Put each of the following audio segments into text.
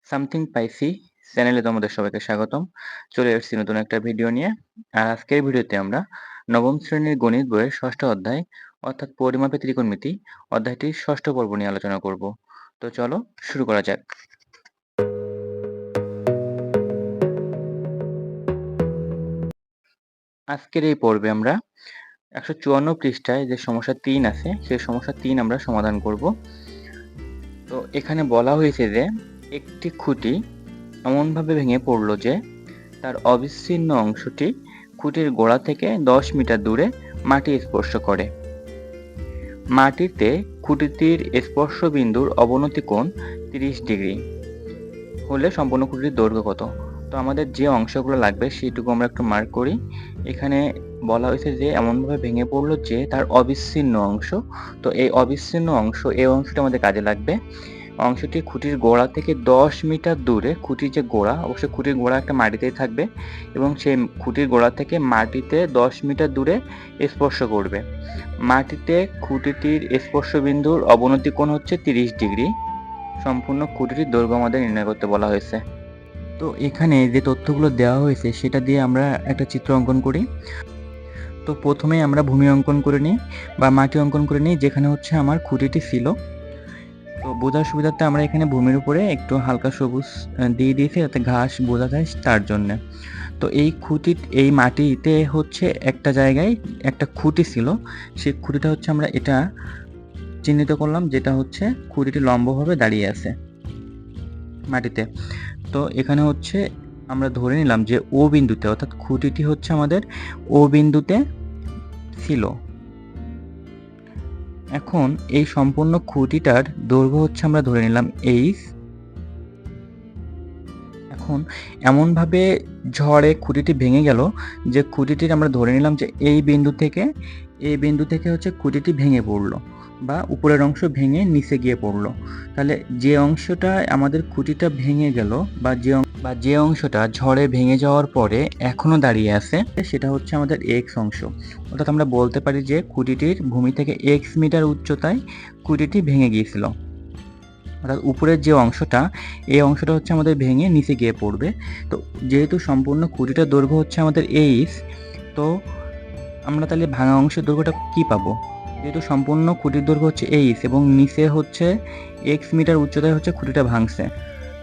Something পাইসি চ্যানেলে তোমাদের সবাইকে স্বাগতম। চলে এসেছি নতুন একটা ভিডিও নিয়ে। আর আজকের ভিডিওতে আমরা নবম শ্রেণীর গণিত বইয়ের ষষ্ঠ অধ্যায় অর্থাৎ পরিমাপে ত্রিকোণমিতি অধ্যায়টির ষষ্ঠ পর্ব নিয়ে আলোচনা করব। তো চলো শুরু করা যাক। আজকের এই পর্বে আমরা 154 পৃষ্ঠায় যে সমস্যা 3 আছে সেই সমস্যা 3 আমরা সমাধান করব। তো এখানে বলা হয়েছে যে একটি খুঁটি এমনভাবে ভেঙে পড়ল যে তার অবিচ্ছিন্ন অংশটি খুঁটির গোড়া থেকে 10 মিটার দূরে মাটি স্পর্শ করে। মাটিতে খুঁটিটির স্পর্শ বিন্দুর অবনতি কোণ 30 ডিগ্রি হলে সম্পূর্ণ খুঁটিটির দৈর্ঘ্য কত? তো আমাদের যে অংশগুলো লাগবে সেটুকু আমরা একটু মার্ক করি। এখানে বলা হয়েছে যে এমনভাবে ভেঙে পড়লো যে তার অবিচ্ছিন্ন অংশ। তো এই অবিচ্ছিন্ন অংশ, এই অংশটা আমাদের কাজে লাগবে। অংশটি খুঁটির গোড়া থেকে 10 মিটার দূরে, খুঁটির যে গোড়া, অবশ্যই খুঁটির গোড়া একটা মাটিতেই থাকবে এবং সেই খুঁটির গোড়া থেকে মাটিতে 10 মিটার দূরে স্পর্শ করবে। মাটিতে খুঁটিটির স্পর্শবিন্দুর অবনতি কোণ হচ্ছে 30 ডিগ্রি। সম্পূর্ণ খুঁটিটির দৈর্ঘ্য আমাদের নির্ণয় করতে বলা হয়েছে। তো এখানে যে তথ্যগুলো দেওয়া হয়েছে সেটা দিয়ে আমরা একটা চিত্র অঙ্কন করি। তো প্রথমেই আমরা ভূমি অঙ্কন করে নিই বা মাটি অঙ্কন করে নিই, যেখানে হচ্ছে আমার খুঁটিটি ছিল। তো বোঝার সুবিধার্থে আমরা এখানে ভূমির উপরে একটু হালকা সবুজ দিয়ে দিয়েছি যাতে ঘাস বোঝা যায় তার জন্য। তো এই মাটিতে হচ্ছে একটা জায়গায় একটা খুঁটি ছিল, সেই খুঁটিটা হচ্ছে আমরা এটা চিহ্নিত করলাম, যেটা হচ্ছে খুঁটিটি লম্বভাবে দাঁড়িয়ে আছে মাটিতে। তো এখানে হচ্ছে আমরা ধরে নিলাম যে ও বিন্দুতে, অর্থাৎ খুঁটিটি হচ্ছে আমাদের ও বিন্দুতে ছিল। এখন এই সম্পূর্ণ খুঁটিটার দৈর্ঘ্য হচ্ছে আমরা ধরে নিলাম এইচ। এখন এমনভাবে ঝড়ে খুঁটিটি ভেঙে গেল যে খুঁটিটির আমরা ধরে নিলাম যে এই বিন্দু থেকে হচ্ছে খুঁটিটি ভেঙে পড়লো বা উপরের অংশ ভেঙে নিচে গিয়ে পড়লো। তাহলে যে অংশটা আমাদের খুঁটিটা ভেঙে গেল বা যে অংশটা ঝড়ে ভেঙে যাওয়ার পরে এখনো দাঁড়িয়ে আছে সেটা হচ্ছে আমাদের এক্স অংশ। অর্থাৎ আমরা বলতে পারি যে খুঁটিটির ভূমি থেকে এক্স মিটার উচ্চতায় খুঁটিটি ভেঙে গিয়েছিল। অর্থাৎ উপরের যে অংশটা, এই অংশটা হচ্ছে আমাদের ভেঙে নিচে গিয়ে পড়বে। তো যেহেতু সম্পূর্ণ খুঁটিটার দৈর্ঘ্য হচ্ছে আমাদের এইচ, তো আমরা তাহলে ভাঙা অংশের দৈর্ঘ্যটা কি পাবো? যেহেতু সম্পূর্ণ খুঁটির দৈর্ঘ্য হচ্ছে এইচ এবং নিচে হচ্ছে এক্স মিটার উচ্চতায় হচ্ছে খুঁটিটা ভাঙছে,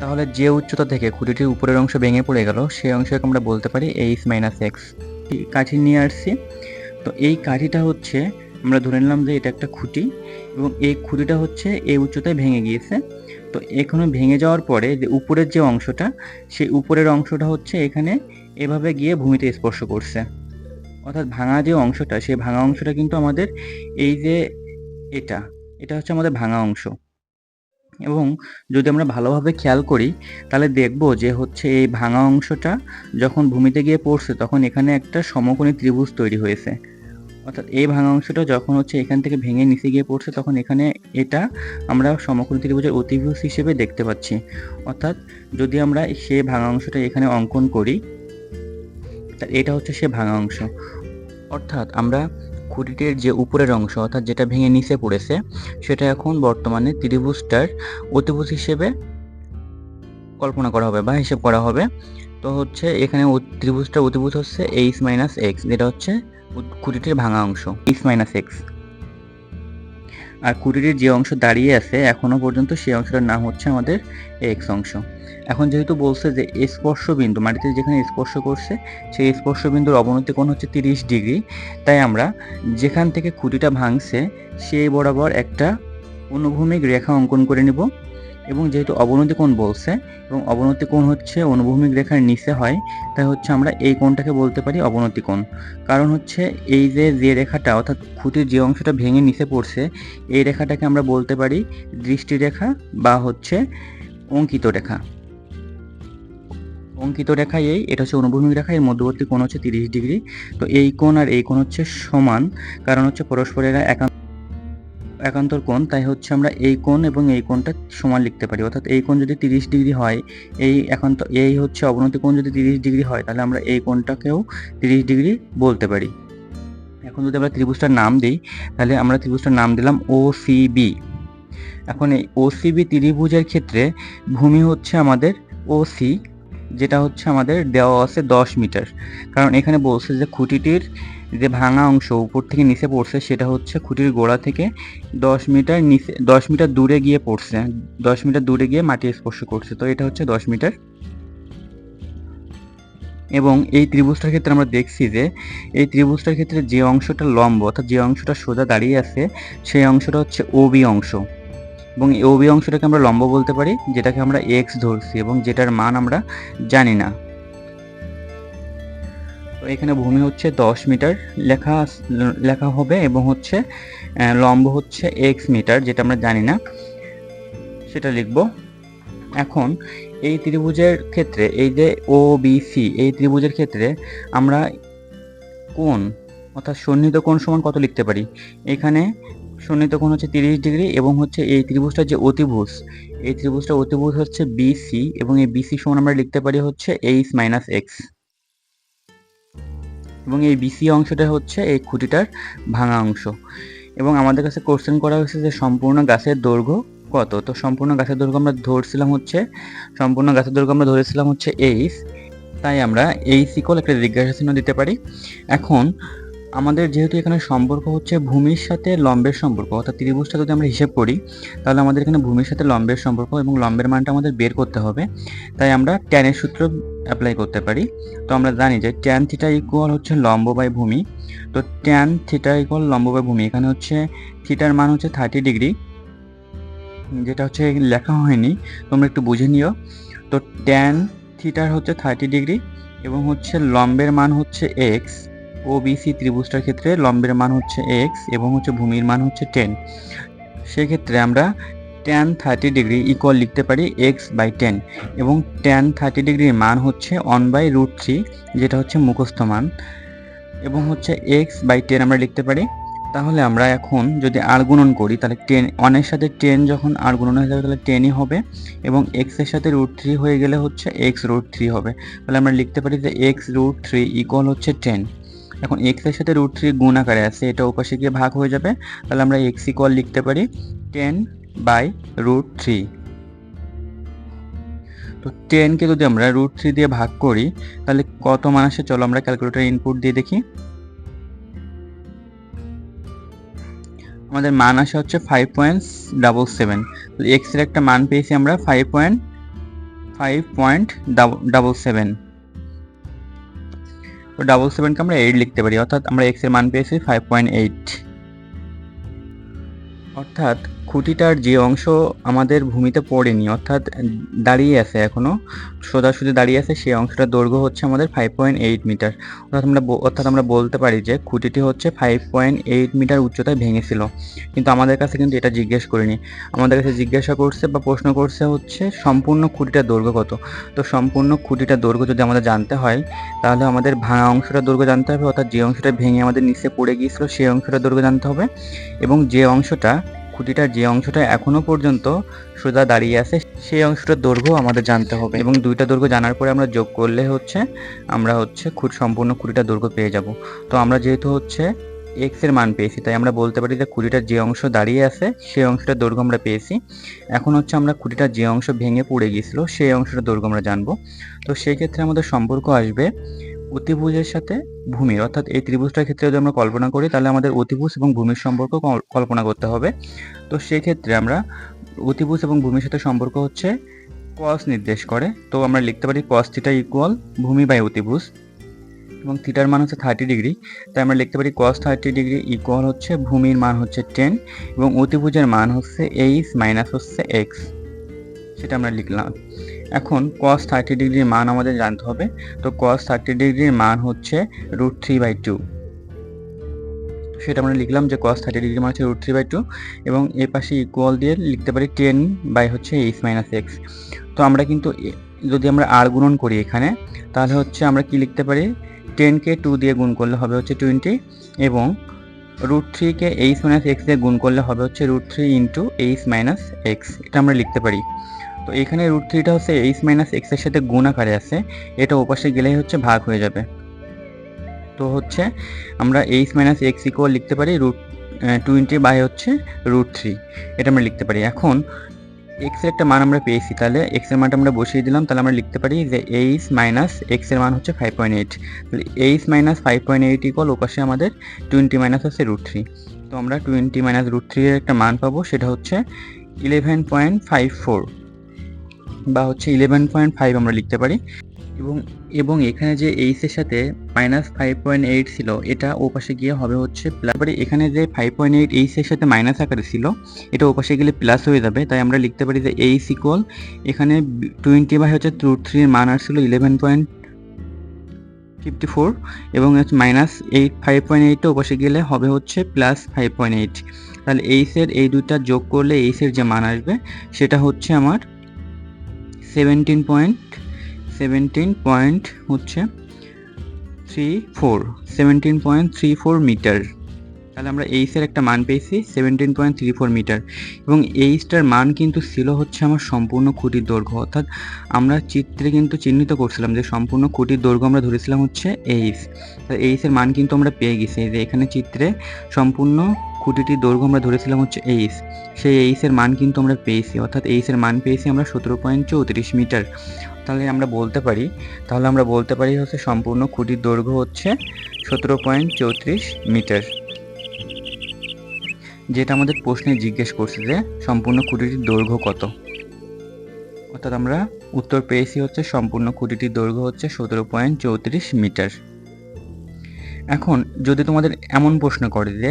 তাহলে যে উচ্চতা থেকে খুঁটিটির উপরের অংশ ভেঙে পড়ে গেল সেই অংশকে আমরা বলতে পারি এইচ মাইনাস এক্স। কাঠি নিয়ে আসছি। তো এই কাঠিটা হচ্ছে আমরা ধরে নিলাম যে এটা একটা খুঁটি এবং এই খুঁটিটা হচ্ছে এই উচ্চতায় ভেঙে গিয়েছে। তো এখানে ভেঙে যাওয়ার পরে যে উপরের যে অংশটা, সেই উপরের অংশটা হচ্ছে এখানে এভাবে গিয়ে ভূমিতে স্পর্শ করছে। অর্থাৎ ভাঙা যে অংশটা, সেই ভাঙা অংশটা কিন্তু আমাদের এই যে এটা হচ্ছে আমাদের ভাঙা অংশ। এবং যদি আমরা ভালোভাবে খেয়াল করি তাহলে দেখব যে হচ্ছে এই ভাঙা অংশটা যখন ভূমিতে গিয়ে পড়ছে তখন এখানে একটা সমকোণী ত্রিভুজ তৈরি হয়েছে। অর্থাৎ এই ভাঙা অংশটা যখন হচ্ছে এখান থেকে ভেঙে নিচে গিয়ে পড়ছে তখন এখানে এটা আমরা সমকোণী ত্রিভুজের অতিভুজ হিসেবে দেখতে পাচ্ছি। অর্থাৎ যদি আমরা সেই ভাঙা অংশটা এখানে অঙ্কন করি, এটা হচ্ছে সে ভাঙা অংশ। অর্থাৎ আমরা খুঁটিটির যে উপরের অংশ, অর্থাৎ যেটা ভেঙে নিচে পড়েছে, সেটা এখন বর্তমানে ত্রিভুজটার অতিভুজ হিসেবে কল্পনা করা হবে বা হিসেব করা হবে। তো হচ্ছে এখানে ত্রিভুজটার অতিভুজ হচ্ছে এইচ মাইনাস এক্স, যেটা হচ্ছে খুঁটিটির ভাঙা অংশ এইচ মাইনাস এক্স। আর খুঁটিটির যে অংশ দাঁড়িয়ে আছে এখনো পর্যন্ত সেই অংশটার নাম হচ্ছে আমাদের এক্স অংশ। এখন যেহেতু বলছে যে স্পর্শ বিন্দু মাটিতে যেখানে স্পর্শ করছে সেই স্পর্শ বিন্দুর অবনতি কোণ হচ্ছে 30 ডিগ্রি, তাই আমরা যেখান থেকে খুঁটিটা ভাঙছে সেই বরাবর একটা অনুভূমিক রেখা অঙ্কন করে নিব। এবং যেহেতু অবনতি কোণ বলছে এবং অবনতি কোণ হচ্ছে অনুভূমিক রেখার নিচে হয়, তাই হচ্ছে আমরা এই কোণটাকে বলতে পারি অবনতি কোণ। কারণ হচ্ছে এই যে রেখাটা, অর্থাৎ খুঁটির যে অংশটা ভেঙে নিচে পড়ছে, এই রেখাটাকে আমরা বলতে পারি দৃষ্টিরেখা বা হচ্ছে অঙ্কিত রেখা। অঙ্কিত রেখা এটা হচ্ছে অনুভূমিক রেখা, এর মধ্যবর্তী কোণ হচ্ছে 30 ডিগ্রি। তো এই কোণ আর এই কোণ হচ্ছে সমান, কারণ হচ্ছে পরস্পরের একান্তর কোণ, তাই হচ্ছে আমরা এই কোণ এবং এই কোণটা সমান লিখতে পারি। অর্থাৎ এই কোণ যদি 30 ডিগ্রি হয়, এই হচ্ছে অবনতি কোণ যদি 30 ডিগ্রি হয়, তাহলে আমরা এই কোণটাকেও 30 ডিগ্রি বলতে পারি। এখন যদি আমরা ত্রিভুজটার নাম দিই, তাহলে আমরা ত্রিভুজটার নাম দিলাম OCB। এখন এই ওসিবি ত্রিভুজের ক্ষেত্রে ভূমি হচ্ছে আমাদের ওসি, যেটা হচ্ছে আমাদের দেওয়া আছে 10 মিটার। কারণ এখানে বলছে যে খুঁটিটির যে ভাঙা অংশ উপর থেকে নিচে পড়ছে সেটা হচ্ছে খুঁটির গোড়া থেকে 10 মিটার নিচে 10 মিটার দূরে গিয়ে পড়ছে, 10 মিটার দূরে গিয়ে মাটি স্পর্শ করছে, তো এটা হচ্ছে 10 মিটার। এবং এই ত্রিভুজটার ক্ষেত্রে আমরা দেখছি যে এই ত্রিভুজটার ক্ষেত্রে যে অংশটা লম্ব অর্থাৎ যে অংশটা সোজা দাঁড়িয়ে আছে সেই অংশটা হচ্ছে ওবি অংশ, এবং এই ওবি অংশটাকে আমরা লম্ব বলতে পারি, যেটাকে আমরা এক্স ধরছি এবং যেটার মান আমরা জানি না। তো এখানে ভূমি হচ্ছে 10 মিটার লেখা হবে এবং হচ্ছে লম্ব হচ্ছে এক্স মিটার, যেটা আমরা জানি না সেটা লিখব। এখন এই ত্রিভুজের ক্ষেত্রে এই যে ও বি সি এই ত্রিভুজের ক্ষেত্রে আমরা কোণ অর্থাৎ সন্নিহিত কোণ সমান কত লিখতে পারি। এখানে সন্নিহিত কোণ হচ্ছে 30 ডিগ্রি এবং হচ্ছে এই ত্রিভুজটা যে অতিভুজ, এই ত্রিভুজটা অতিভুজ হচ্ছে বিসি এবং এই বিসি সমান আমরা লিখতে পারি হচ্ছে এইচ মাইনাস এক্স, এবং এই বিসি অংশটা হচ্ছে এই খুঁটিটার ভাঙা অংশ। এবং আমাদের কাছে কোশ্চেন করা হয়েছে যে সম্পূর্ণ গাছের দৈর্ঘ্য কত। তো সম্পূর্ণ গাছের দৈর্ঘ্য আমরা ধরেছিলাম হচ্ছে এইচ, তাই আমরা এইচ ইকুয়াল একটা জিজ্ঞাসা চিহ্ন দিতে পারি। এখন আমাদের যেহেতু এখানে সম্পর্ক হচ্ছে ভূমির সাথে লম্বের সম্পর্ক, অর্থাৎ ত্রিভুজটা যদি আমরা হিসেব করি তাহলে আমাদের এখানে ভূমির সাথে লম্বের সম্পর্ক এবং লম্বের মানটা আমাদের বের করতে হবে, তাই আমরা ট্যানের সূত্র অ্যাপ্লাই করতে পারি। তো আমরা জানি যে ট্যান থিটা ইকুয়াল হচ্ছে লম্ব বাই ভূমি। তো ট্যান থিটা ইকুয়াল লম্ব বাই ভূমি, এখানে হচ্ছে থিটার মান হচ্ছে 30 ডিগ্রি, যেটা হচ্ছে লেখা হয়নি, তোমরা একটু বুঝে নিও। তো ট্যান থিটার হচ্ছে 30 ডিগ্রি এবং হচ্ছে লম্বের মান হচ্ছে এক্স, ও বিসি ত্রিভুজটার ক্ষেত্রে লম্বের মান হচ্ছে এক্স এবং হচ্ছে ভূমির মান হচ্ছে 10। সেক্ষেত্রে আমরা ট্যান 30 ডিগ্রি ইকুয়াল লিখতে পারি এক্স বাই 10 এবং ট্যান 30 ডিগ্রির মান হচ্ছে 1/√3, যেটা হচ্ছে মুখস্থ মান, এবং হচ্ছে এক্স বাই 10 আমরা লিখতে পারি। তাহলে আমরা এখন যদি আর গুণন করি তাহলে 10 1 এর সাথে 10 যখন আর গুণন হয়ে যাবে তাহলে 10ই হবে এবং x এর সাথে √3 হয়ে গেলে হচ্ছে x√3 হবে। তাহলে আমরা লিখতে পারি যে x√3 ইকুয়াল হচ্ছে 10। এখন x এর সাথে √3 গুণ আকারে আছে, এটা ওপাশে গিয়ে ভাগ হয়ে যাবে, তাহলে আমরা x ইকুয়াল লিখতে পারি 10/√3। তো 10 কে যদি আমরা √3 দিয়ে ভাগ করি তাহলে কত মান আসে, চলো আমরা ক্যালকুলেটর ইনপুট দিয়ে দেখি। আমাদের মান আসে হচ্ছে 5.77। তো x এর একটা মান পেয়েছি আমরা 5.77। তো 77 কে আমরা 8 লিখতে পারি, অর্থাৎ আমরা x এর মান পেয়েছি 5.8। অর্থাৎ খুঁটিটার যে অংশ আমাদের ভূমিতে পড়েনি অর্থাৎ দাঁড়িয়ে আছে, এখনো সোজাসুজি দাঁড়িয়ে আছে, সেই অংশটার দৈর্ঘ্য হচ্ছে আমাদের 5.8 মিটার। অর্থাৎ আমরা বলতে পারি যে খুঁটিটি হচ্ছে 5.8 মিটার উচ্চতায় ভেঙেছিল। কিন্তু আমাদের কাছে কিন্তু এটা জিজ্ঞেস করিনি, আমাদের কাছে জিজ্ঞাসা করছে বা প্রশ্ন করছে হচ্ছে সম্পূর্ণ খুঁটিটার দৈর্ঘ্য কত। তো সম্পূর্ণ খুঁটিটার দৈর্ঘ্য যদি আমাদের জানতে হয় তাহলে আমাদের ভাঙা অংশটার দৈর্ঘ্য জানতে হবে, অর্থাৎ যে অংশটা ভেঙে আমাদের নিচে পড়ে গিয়েছিল সেই অংশটার দৈর্ঘ্য জানতে হবে, এবং যে অংশটা খুঁটিটার যে অংশটা এখনো পর্যন্ত সোজা দাঁড়িয়ে আছে সেই অংশটার দৈর্ঘ্য আমাদের জানতে হবে, এবং দুইটা দৈর্ঘ্য জানার পরে আমরা যোগ করলে হচ্ছে আমরা হচ্ছে সম্পূর্ণ খুঁটিটার দৈর্ঘ্য পেয়ে যাব। তো আমরা যেহেতু হচ্ছে এক্স এর মান পেয়েছি তাই আমরা বলতে পারি যে খুঁটিটার যে অংশ দাঁড়িয়ে আছে সেই অংশটার দৈর্ঘ্য আমরা পেয়েছি। এখন হচ্ছে আমরা খুঁটিটার যে অংশ ভেঙে পড়ে গিয়েছিল সেই অংশটার দৈর্ঘ্য আমরা জানবো। তো সেই ক্ষেত্রে আমাদের সম্পর্ক আসবে অতিভুজের সাথে ভূমির, অর্থাৎ এই ত্রিভুজটার ক্ষেত্রে যদি আমরা কল্পনা করি তাহলে আমাদের অতিভুজ এবং ভূমির সম্পর্ক কল্পনা করতে হবে। তো সেই ক্ষেত্রে আমরা অতিভুজ এবং ভূমির সাথে সম্পর্ক হচ্ছে কস নির্দেশ করে, তো আমরা লিখতে পারি কস থিটা ইকুয়াল ভূমি বাই অতিভুজ, এবং থিটার মান হচ্ছে 30 ডিগ্রি, তাই আমরা লিখতে পারি cos 30 ডিগ্রি ইকুয়াল হচ্ছে ভূমির মান হচ্ছে 10 এবং অতিভুজের মান হচ্ছে h মাইনাস হচ্ছে x, সেটা আমরা লিখলাম। এখন cos 30 ডিগ্রির মান আমাদের জানতে হবে, তো cos 30 ডিগ্রির মান হচ্ছে √3/2, সেটা আমরা লিখলাম যে cos 30 ডিগ্রির মান হচ্ছে √3/2 এবং এর পাশে ইকুয়াল দিয়ে লিখতে পারি 10 বাই হচ্ছে h মাইনাস x। তো আমরা কিন্তু যদি আমরা আর গুণন করি এখানে তাহলে হচ্ছে আমরা কি লিখতে পারি 10 কে 2 দিয়ে গুণ করলে হবে হচ্ছে 20 এবং √3 কে h মাইনাস x দিয়ে গুণ করলে হবে হচ্ছে √3 ইন্টু h মাইনাস x, এটা আমরা লিখতে পারি। তো এখানে √3টা হচ্ছে h মাইনাস x এর সাথে গুণ আকারে আছে, এটা ওপাশে গেলেই হচ্ছে ভাগ হয়ে যাবে। তো হচ্ছে আমরা h মাইনাস x ইকুয়াল লিখতে পারি 20 বাই হচ্ছে √3, এটা আমরা লিখতে পারি। এখন এক্স এর একটা মান আমরা পেয়েছি, তাহলে এক্স এর মানটা আমরা বসিয়ে দিলাম। তাহলে আমরা লিখতে পারি যে এইচ মাইনাস এক্স এর মান হচ্ছে 5.8। তাহলে এইচ মাইনাস 5.8 ইকুয়াল ওপাশে আমাদের 20 মাইনাস হচ্ছে √3। তো আমরা 20 মাইনাস √3 এর একটা মান পাবো, সেটা হচ্ছে 11.54 বা হচ্ছে 11.5 আমরা লিখতে পারি। এবং এবং এখানে যে এইচ এর সাথে -5.8 ছিল, এটা ওপাশে গিয়ে হবে হচ্ছে প্লাস। এখানে যে 5.8 এইচ এর সাথে মাইনাস আকারে ছিল, এটা ওপাশে গেলে প্লাস হয়ে যাবে। তাই আমরা লিখতে পারি যে এইচ ইকুয়াল এখানে 20 বাই হচ্ছে √3 এর মান আসছিল 11.54 এবং -5.8 ওপাশে গেলে হবে হচ্ছে +5.8। তাহলে এইচ এর এই দুইটা যোগ করলে এইচ এর যে মান আসবে সেটা হচ্ছে আমার 17.34 মিটার। তাহলে আমরা এইচ এর একটা মান পেয়েছি 17.34 মিটার, এবং এইচটার মান কিন্তু ছিল হচ্ছে আমার সম্পূর্ণ খুঁটির দৈর্ঘ্য। অর্থাৎ আমরা চিত্রে কিন্তু চিহ্নিত করছিলাম যে সম্পূর্ণ খুঁটির দৈর্ঘ্য আমরা ধরেছিলাম হচ্ছে এইচ। এইচ এর মান কিন্তু আমরা পেয়ে গেছি, যে এখানে চিত্রে সম্পূর্ণ খুঁটিটির দৈর্ঘ্য আমরা ধরেছিলাম হচ্ছে এইচ, সেই এইচ এর মান কিন্তু আমরা পেয়েছি। অর্থাৎ এইচ এর মান পেয়েছি আমরা 17.34 মিটার। তাহলে আমরা বলতে পারি হচ্ছে সম্পূর্ণ খুঁটির দৈর্ঘ্য হচ্ছে 17.34 মিটার, যেটা আমাদের প্রশ্নে জিজ্ঞেস করছে যে সম্পূর্ণ খুঁটিটির দৈর্ঘ্য কত। অর্থাৎ আমরা উত্তর পেয়েছি হচ্ছে সম্পূর্ণ খুঁটিটির দৈর্ঘ্য হচ্ছে 17.34 মিটার। এখন যদি তোমাদের এমন প্রশ্ন করে যে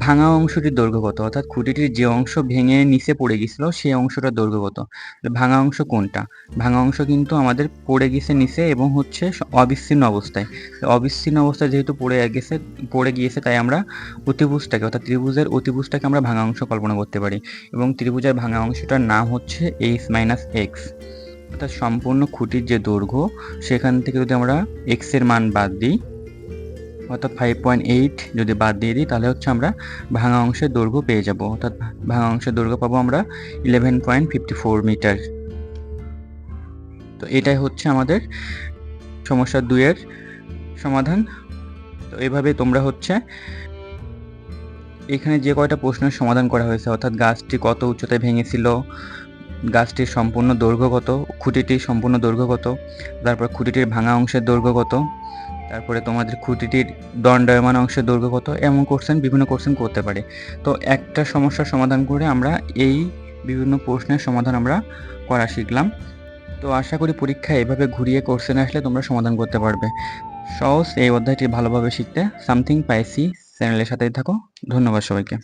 ভাঙা অংশটির দৈর্ঘ্য কত, অর্থাৎ খুঁটিটির যে অংশ ভেঙে নিচে পড়ে গেছিল সেই অংশটার দৈর্ঘ্য কত, ভাঙা অংশ কোনটা? ভাঙা অংশ কিন্তু আমাদের পড়ে গেছে নিচে এবং হচ্ছে অবিচ্ছিন্ন অবস্থায়। অবিচ্ছিন্ন অবস্থায় যেহেতু পড়ে গিয়েছে, তাই আমরা অতিভুজটাকে অর্থাৎ ত্রিভুজের অতিভুজটাকে আমরা ভাঙা অংশ কল্পনা করতে পারি, এবং ত্রিভুজের ভাঙা অংশটার নাম হচ্ছে এইচ মাইনাস এক্স। অর্থাৎ সম্পূর্ণ খুঁটির যে দৈর্ঘ্য, সেখান থেকে যদি আমরা এক্স এর মান বাদ দিই, অর্থাৎ 5.8 যদি বাদ দিয়ে দিই, তাহলে হচ্ছে আমরা ভাঙা অংশের দৈর্ঘ্য পেয়ে যাব। অর্থাৎ ভাঙা অংশের দৈর্ঘ্য পাবো আমরা 11.54 মিটার। তো এটাই হচ্ছে আমাদের সমস্যা 2 এর সমাধান। তো এভাবে তোমরা হচ্ছে এখানে যে কয়টা প্রশ্নের সমাধান করা হয়েছে, অর্থাৎ গাছটি কত উচ্চতায় ভেঙেছিল, গাছটির সম্পূর্ণ দৈর্ঘ্য কত, খুঁটিটির সম্পূর্ণ দৈর্ঘ্য কত, তারপর খুঁটিটির ভাঙা অংশের দৈর্ঘ্য কত, তারপরে তোমাদের খুঁটিটির দণ্ডায়মান অংশের দৈর্ঘ্য কত, এমন বিভিন্ন কোশ্চেন করতে পারে। তো একটা সমস্যার সমাধান করে আমরা এই বিভিন্ন প্রশ্নের সমাধান আমরা করা শিখলাম। তো আশা করি পরীক্ষায় এভাবে ঘুরিয়ে কোশ্চেন আসলে তোমরা সমাধান করতে পারবে। সহজ এই অধ্যায়টি ভালোভাবে শিখতে সামথিং পাইসি চ্যানেলের সাথেই থাকো। ধন্যবাদ সবাইকে।